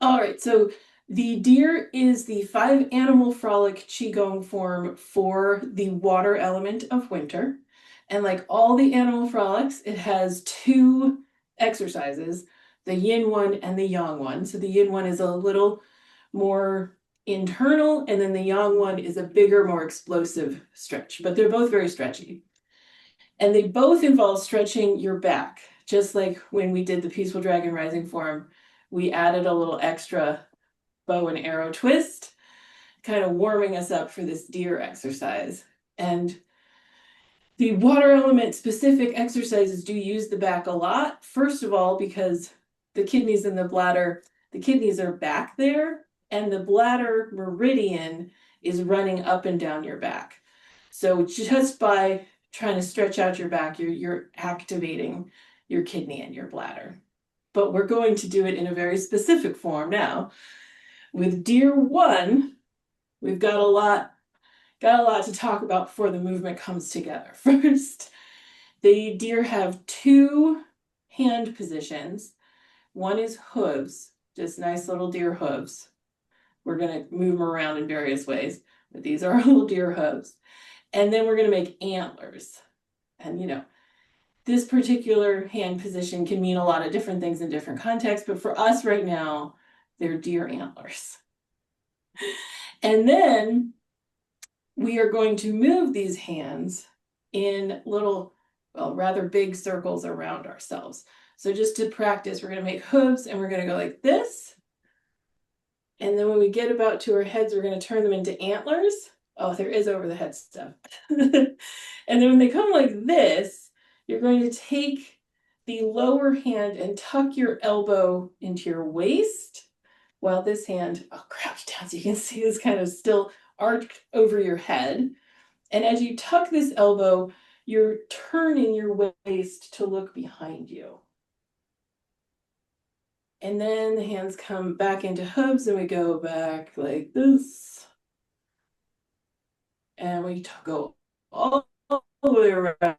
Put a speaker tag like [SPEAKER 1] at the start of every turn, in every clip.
[SPEAKER 1] All right, so the deer is the Five Animal Frolic Qigong form for the water element of winter. And like all the animal frolics, it has two exercises, the yin one and the yang one. So the yin one is a little more internal, and then the yang one is a bigger, more explosive stretch, but they're both very stretchy. And they both involve stretching your back, just like when we did the Peaceful Dragon Rising form. We added a little extra bow and arrow twist, kind of warming us up for this deer exercise. And the water element specific exercises do use the back a lot. First of all, because the kidneys and the bladder, the kidneys are back there, and the bladder meridian is running up and down your back. So just by trying to stretch out your back, you're activating your kidney and your bladder. But we're going to do it in a very specific form now. With deer one, we've got a lot to talk about before the movement comes together. First, the deer have two hand positions. One is hooves, just nice little deer hooves. We're going to move them around in various ways, but these are little deer hooves. And then we're going to make antlers. And this particular hand position can mean a lot of different things in different contexts, but for us right now, they're deer antlers. And then we are going to move these hands in little, well, rather big circles around ourselves. So just to practice, we're going to make hooves and we're going to go like this. And then when we get about to our heads, we're going to turn them into antlers. Oh, there is over the head stuff. And then when they come like this, you're going to take the lower hand and tuck your elbow into your waist, while this hand, I'll crouch down so you can see this kind of still arched over your head. And as you tuck this elbow, you're turning your waist to look behind you. And then the hands come back into hooves and we go back like this. And we go all the way around,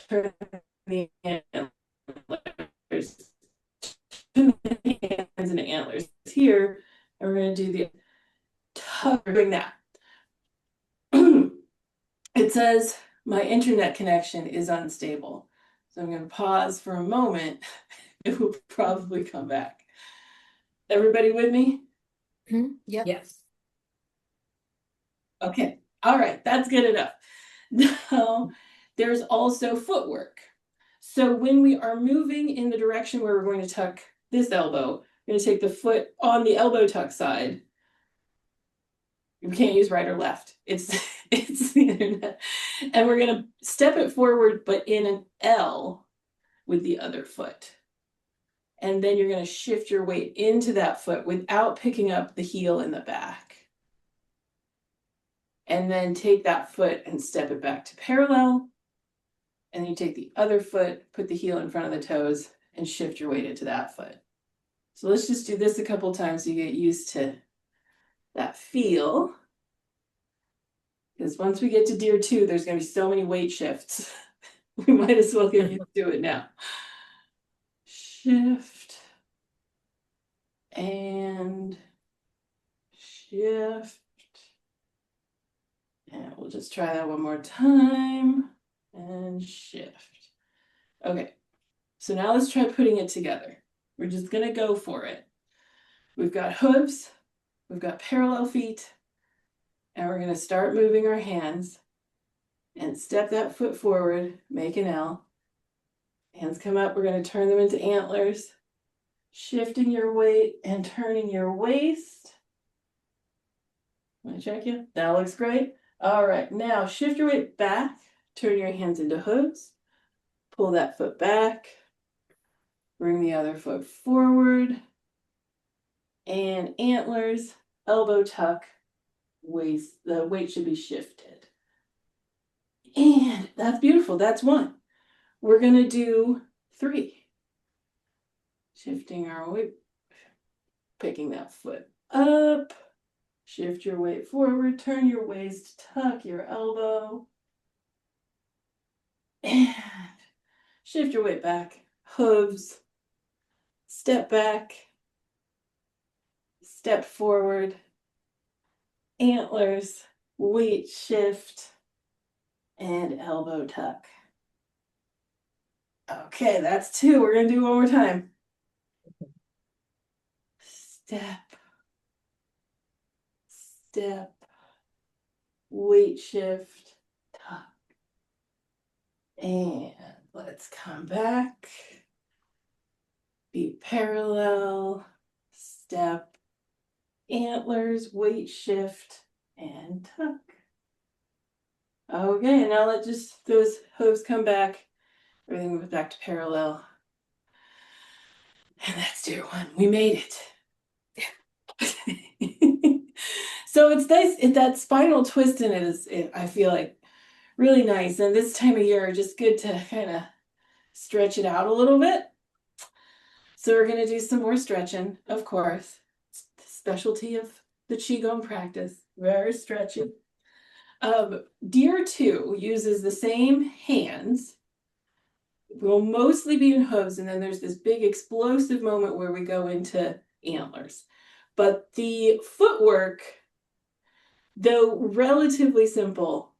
[SPEAKER 1] turn the antlers, turn the hands into antlers here. And we're going to do the tuck, doing that. It says my internet connection is unstable. So I'm going to pause for a moment. It will probably come back. Everybody with me?
[SPEAKER 2] Yep.
[SPEAKER 3] Yes.
[SPEAKER 1] Okay. All right. That's good enough. Now, there's also footwork. So when we are moving in the direction where we're going to tuck this elbow, we're going to take the foot on the elbow tuck side. You can't use right or left. It's the internet. And we're going to step it forward, but in an L with the other foot. And then you're going to shift your weight into that foot without picking up the heel in the back. And then take that foot and step it back to parallel. And then you take the other foot, put the heel in front of the toes, and shift your weight into that foot. So let's just do this a couple times so you get used to that feel. Because once we get to deer two, there's going to be so many weight shifts. We might as well get used to it now. Shift. And shift. And we'll just try that one more time. And shift. Okay. So now let's try putting it together. We're just going to go for it. We've got hooves. We've got parallel feet. And we're going to start moving our hands and step that foot forward, make an L. Hands come up, we're going to turn them into antlers, shifting your weight and turning your waist. Want to check you? That looks great. All right, now shift your weight back, turn your hands into hooves, pull that foot back, bring the other foot forward, and antlers, elbow tuck, waist, the weight should be shifted. And that's beautiful. That's one. We're going to do three. Shifting our weight, picking that foot up, shift your weight forward, turn your waist, tuck your elbow, and shift your weight back, hooves, step back, step forward, antlers, weight shift, and elbow tuck. Okay, that's 2. We're gonna do one more time. Step, step, weight shift, tuck. And let's come back. Be parallel, step, antlers, weight shift, and tuck. Okay, and now let just those hooves come back. Everything moves back to parallel. And that's deer 1. We made it. So it's nice. That spinal twist in it is, I feel like, really nice. And this time of year, just good to kind of stretch it out a little bit. So we're going to do some more stretching, of course. It's the specialty of the Qigong practice. Very stretchy. Deer 2 uses the same hands. We'll mostly be in hooves, and then there's this big explosive moment where we go into antlers. But the footwork, though relatively simple,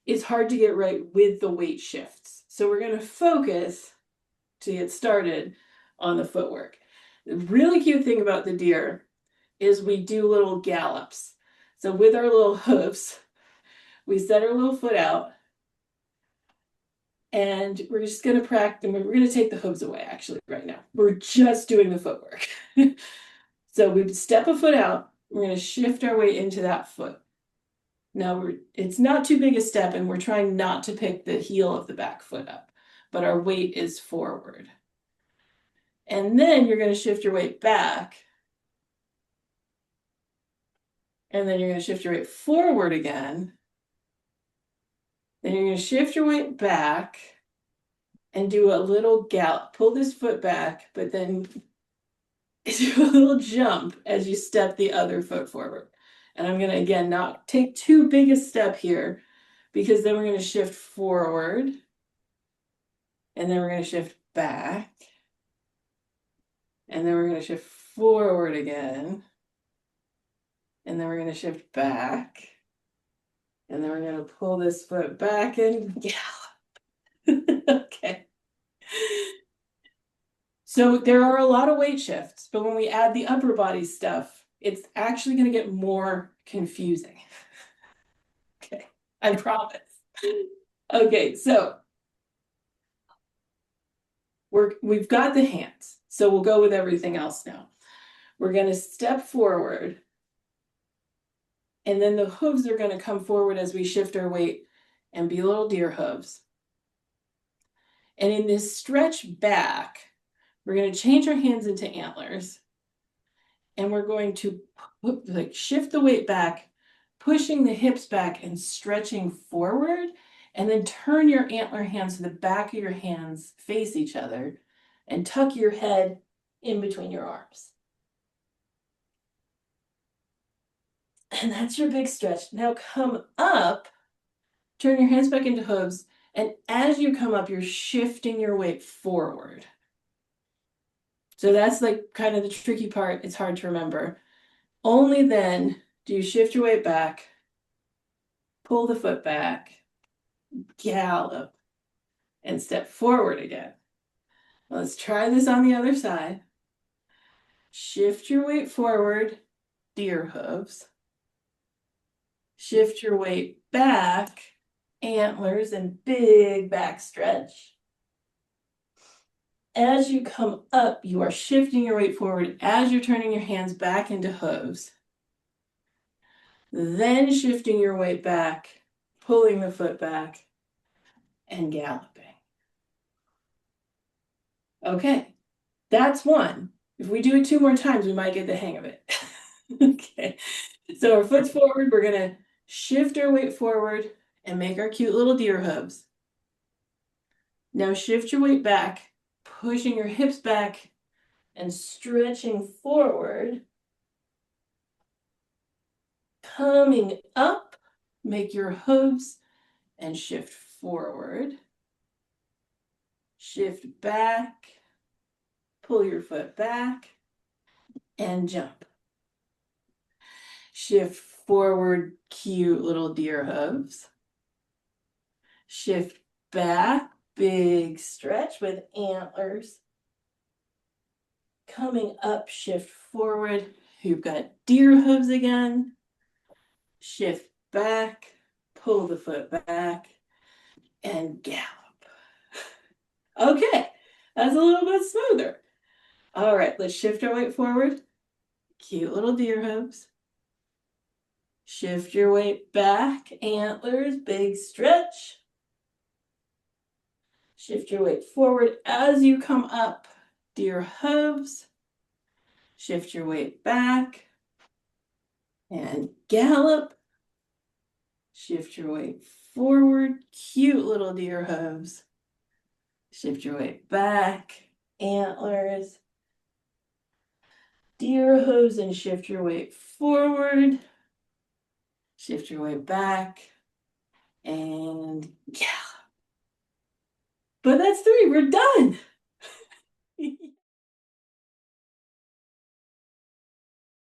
[SPEAKER 1] is hard to get right with the weight shifts. So we're going to focus to get started on the footwork. The really cute thing about the deer is we do little gallops. So with our little hooves, we set our little foot out, and we're just going to practice. We're going to take the hooves away, actually, right now. We're just doing the footwork. So we step a foot out. We're going to shift our weight into that foot. Now, it's not too big a step, and we're trying not to pick the heel of the back foot up, but our weight is forward. And then you're going to shift your weight back. And then you're going to shift your weight forward again. Then you're going to shift your weight back and do a little gallop. Pull this foot back, but then do a little jump as you step the other foot forward. And I'm going to, again, not take too big a step here, because then we're going to shift forward. And then we're going to shift back. And then we're going to shift forward again. And then we're going to shift back. And then we're going to pull this foot back and gallop. Okay. So there are a lot of weight shifts, but when we add the upper body stuff, it's actually going to get more confusing. Okay, I promise. Okay, so we've got the hands, so we'll go with everything else now. We're going to step forward, and then the hooves are going to come forward as we shift our weight and be little deer hooves. And in this stretch back, we're going to change our hands into antlers, and we're going to shift the weight back, pushing the hips back and stretching forward, and then turn your antler hands to the back of your hands, face each other, and tuck your head in between your arms. And that's your big stretch. Now come up, turn your hands back into hooves, and as you come up, you're shifting your weight forward. So that's like kind of the tricky part. It's hard to remember. Only then do you shift your weight back, pull the foot back, gallop, and step forward again. Let's try this on the other side. Shift your weight forward, deer hooves. Shift your weight back, antlers, and big back stretch. As you come up, you are shifting your weight forward as you're turning your hands back into hooves. Then shifting your weight back, pulling the foot back, and galloping. Okay, that's 1. If we do it 2 more times, we might get the hang of it. Okay, so our foot's forward. We're going to shift our weight forward and make our cute little deer hooves. Now shift your weight back, pushing your hips back and stretching forward. Coming up, make your hooves and shift forward. Shift back, pull your foot back, and jump. Shift forward, cute little deer hooves. Shift back, big stretch with antlers. Coming up, shift forward. You've got deer hooves again. Shift back, pull the foot back, and gallop. Okay, that's a little bit smoother. All right, let's shift our weight forward. Cute little deer hooves. Shift your weight back, antlers, big stretch. Shift your weight forward as you come up, deer hooves. Shift your weight back and gallop. Shift your weight forward, cute little deer hooves. Shift your weight back, antlers, deer hooves, and shift your weight forward. Shift your weight back and gallop. But that's 3, we're done.